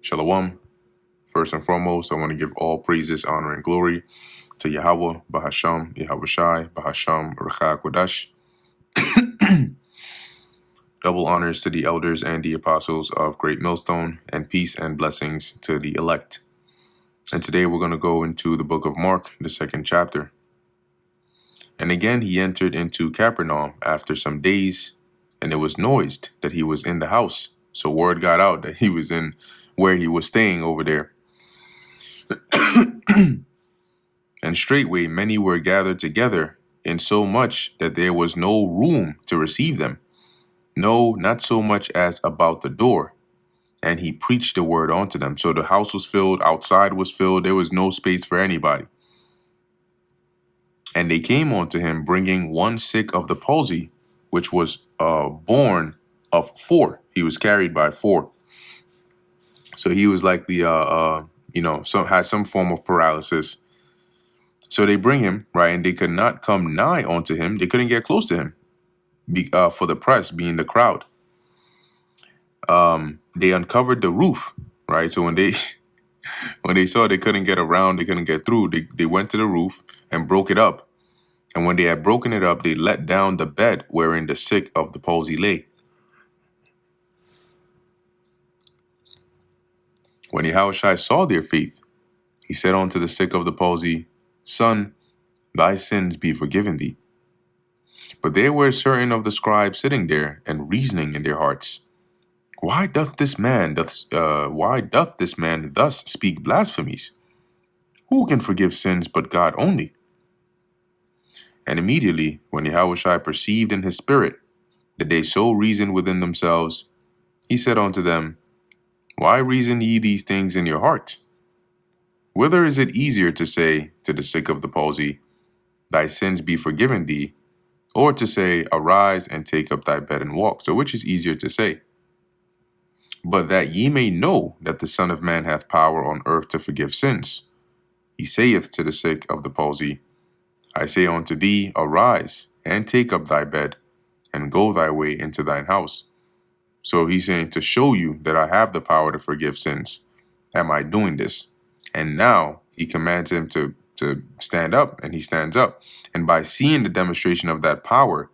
Shalom. First and foremost, I want to give all praises, honor, and glory to Yahweh, Bahasham, Yahweh Shai, Bahasham, Ruach Kodash. Double honors to the elders and the apostles of Great Millstone, and peace and blessings to the elect. And today we're going to go into the book of Mark, the second chapter. And again, he entered into Capernaum after some days, and it was noised that he was in the house. So word got out that he was in where he was staying over there. And straightway many were gathered together, insomuch that there was no room to receive them, no, not so much as about the door. And he preached the word unto them. So the house was filled, outside was filled, there was no space for anybody. And they came unto him, bringing one sick of the palsy, which was born of 4. He was carried by 4. So he was like had some form of paralysis. So they bring him, right, and they could not come nigh unto him. They couldn't get close to him for the press, being the crowd. They uncovered the roof, right? So when they saw they couldn't get around, they couldn't get through, they went to the roof and broke it up. And when they had broken it up, they let down the bed wherein the sick of the palsy lay. When Yahushua saw their faith, he said unto the sick of the palsy, Son, thy sins be forgiven thee. But there were certain of the scribes sitting there and reasoning in their hearts, Why doth this man thus speak blasphemies? Who can forgive sins but God only? And immediately, when Yahushua perceived in his spirit that they so reasoned within themselves, he said unto them, Why reason ye these things in your heart? Whether is it easier to say to the sick of the palsy, Thy sins be forgiven thee, or to say, Arise and take up thy bed and walk? So which is easier to say? But that ye may know that the Son of Man hath power on earth to forgive sins. He saith to the sick of the palsy, I say unto thee, Arise and take up thy bed, and go thy way into thine house. So he's saying, to show you that I have the power to forgive sins, am I doing this? And now he commands him to stand up, and he stands up. And by seeing the demonstration of that power,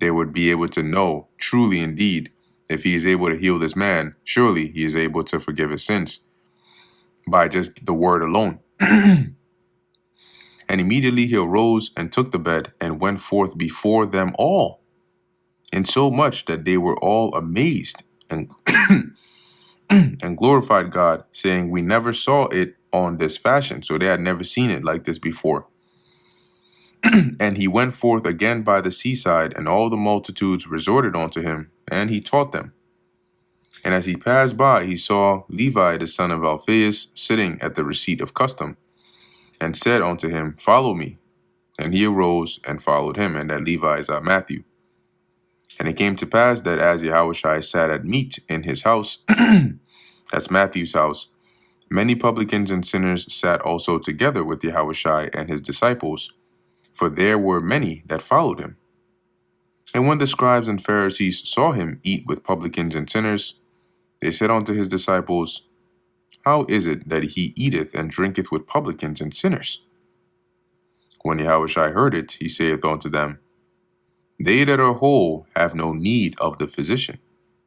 they would be able to know truly indeed, if he is able to heal this man, surely he is able to forgive his sins by just the word alone. And immediately he arose and took the bed and went forth before them all, insomuch that they were all amazed and and glorified God, saying, We never saw it on this fashion. So they had never seen it like this before. And he went forth again by the seaside, and all the multitudes resorted unto him, and he taught them. And as he passed by, he saw Levi the son of Alphaeus sitting at the receipt of custom, and said unto him, Follow me. And he arose and followed him, and that Levi is Matthew. And it came to pass that as Yahushua sat at meat in his house, that's Matthew's house, many publicans and sinners sat also together with Yahushua and his disciples, for there were many that followed him. And when the scribes and Pharisees saw him eat with publicans and sinners, they said unto his disciples, How is it that he eateth and drinketh with publicans and sinners? When Yahushua heard it, he saith unto them, They that are whole have no need of the physician.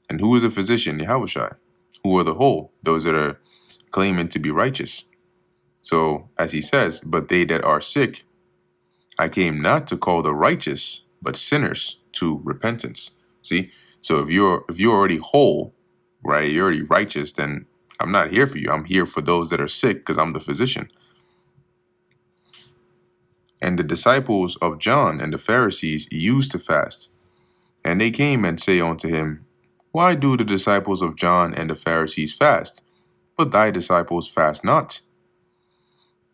And who is a physician? Yahushua. Who are the whole? Those that are claiming to be righteous. So, as he says, but they that are sick, I came not to call the righteous, but sinners to repentance. See? So if you're already whole, right, you're already righteous, then I'm not here for you. I'm here for those that are sick, because I'm the physician. And the disciples of John and the Pharisees used to fast. And they came and say unto him, Why do the disciples of John and the Pharisees fast, but thy disciples fast not?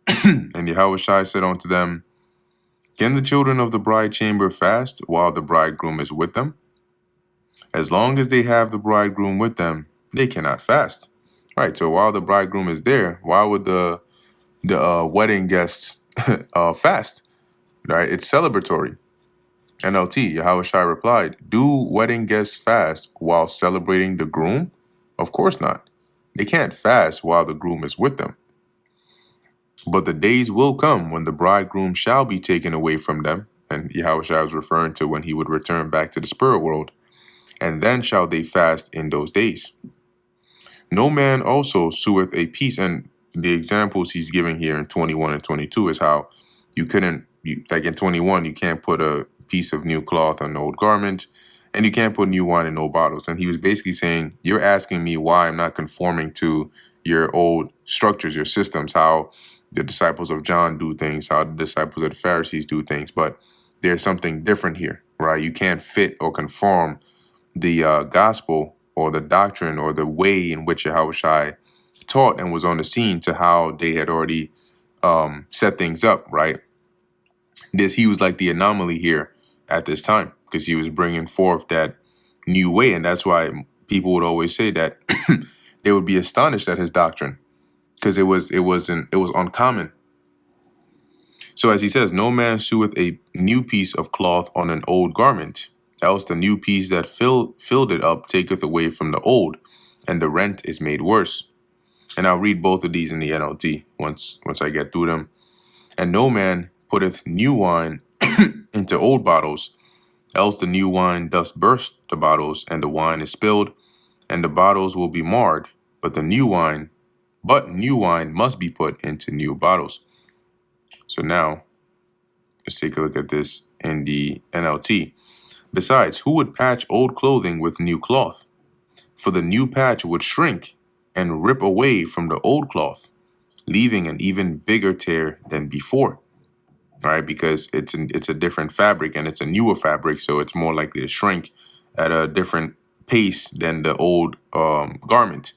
And Yahushua said unto them, Can the children of the bride chamber fast while the bridegroom is with them? As long as they have the bridegroom with them, they cannot fast. Right, so while the bridegroom is there, why would the wedding guests fast? Right, it's celebratory. NLT, Yahushua replied, Do wedding guests fast while celebrating the groom? Of course not. They can't fast while the groom is with them. But the days will come when the bridegroom shall be taken away from them. And Yahushua was referring to when he would return back to the spirit world. And then shall they fast in those days. No man also sueth a peace. And the examples he's giving here in 21 and 22 is how you couldn't, like in 21, you can't put a piece of new cloth on an old garment, and you can't put new wine in old bottles. And he was basically saying, you're asking me why I'm not conforming to your old structures, your systems, how the disciples of John do things, how the disciples of the Pharisees do things. But there's something different here, right? You can't fit or conform the gospel or the doctrine or the way in which Yahushua taught and was on the scene to how they had already set things up, right? He was like the anomaly here at this time because he was bringing forth that new way. And that's why people would always say that they would be astonished at his doctrine because it was uncommon. So as he says, no man seweth a new piece of cloth on an old garment, else the new piece that filled it up taketh away from the old, and the rent is made worse. And I'll read both of these in the NLT once I get through them. And no man putteth new wine into old bottles, else the new wine doth burst the bottles, and the wine is spilled, and the bottles will be marred. But new wine must be put into new bottles. So now, let's take a look at this in the NLT. Besides, who would patch old clothing with new cloth? For the new patch would shrink and rip away from the old cloth, leaving an even bigger tear than before. Right, because it's a different fabric and it's a newer fabric, so it's more likely to shrink at a different pace than the old garment.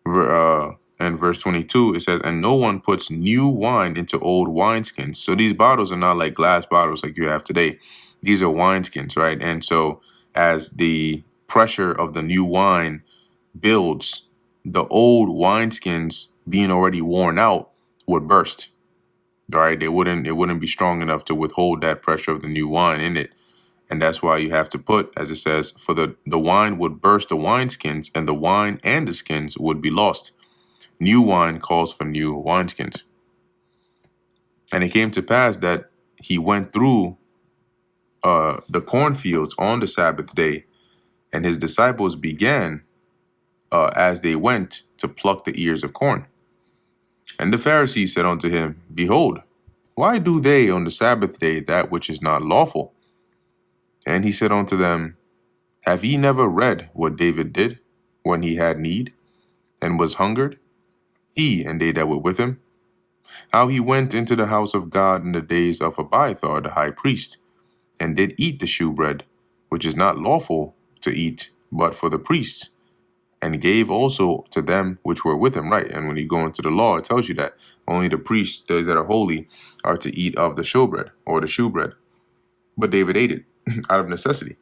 And verse 22, it says, and no one puts new wine into old wineskins. So these bottles are not like glass bottles like you have today. These are wineskins, right? And so as the pressure of the new wine builds, the old wineskins being already worn out would burst, right? It wouldn't be strong enough to withhold that pressure of the new wine in it. And that's why you have to put, as it says, for the wine would burst the wineskins, and the wine and the skins would be lost. New wine calls for new wineskins. And it came to pass that he went through the cornfields on the Sabbath day, and his disciples began as they went to pluck the ears of corn. And the Pharisees said unto him, behold, why do they on the Sabbath day that which is not lawful? And he said unto them, have ye never read what David did when he had need and was hungered, he and they that were with him? How he went into the house of God in the days of Abiathar the high priest, and did eat the shewbread, which is not lawful to eat but for the priests, and gave also to them which were with him. Right, and when you go into the law, it tells you that only the priests, those that are holy, are to eat of the showbread or the shewbread. But David ate it out of necessity.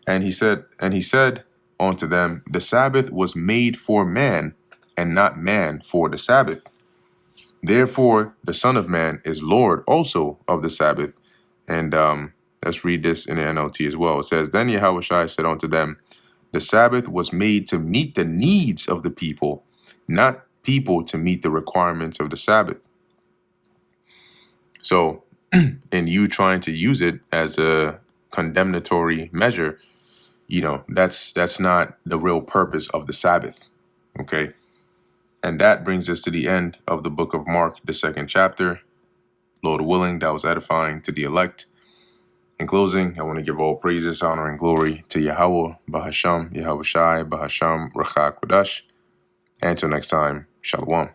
And he said unto them, the Sabbath was made for man, and not man for the Sabbath. Therefore, the Son of Man is Lord also of the Sabbath. And let's read this in the NLT as well. It says, then Yahushua said unto them, the Sabbath was made to meet the needs of the people, not people to meet the requirements of the Sabbath. So, in you trying to use it as a condemnatory measure, that's not the real purpose of the Sabbath. Okay. And that brings us to the end of the book of Mark, the 2nd chapter. Lord willing, that was edifying to the elect. In closing, I want to give all praises, honor, and glory to Yahweh, Bahasham, Yahushai, Bahasham, Rachak, Kodash. And until next time, Shalom.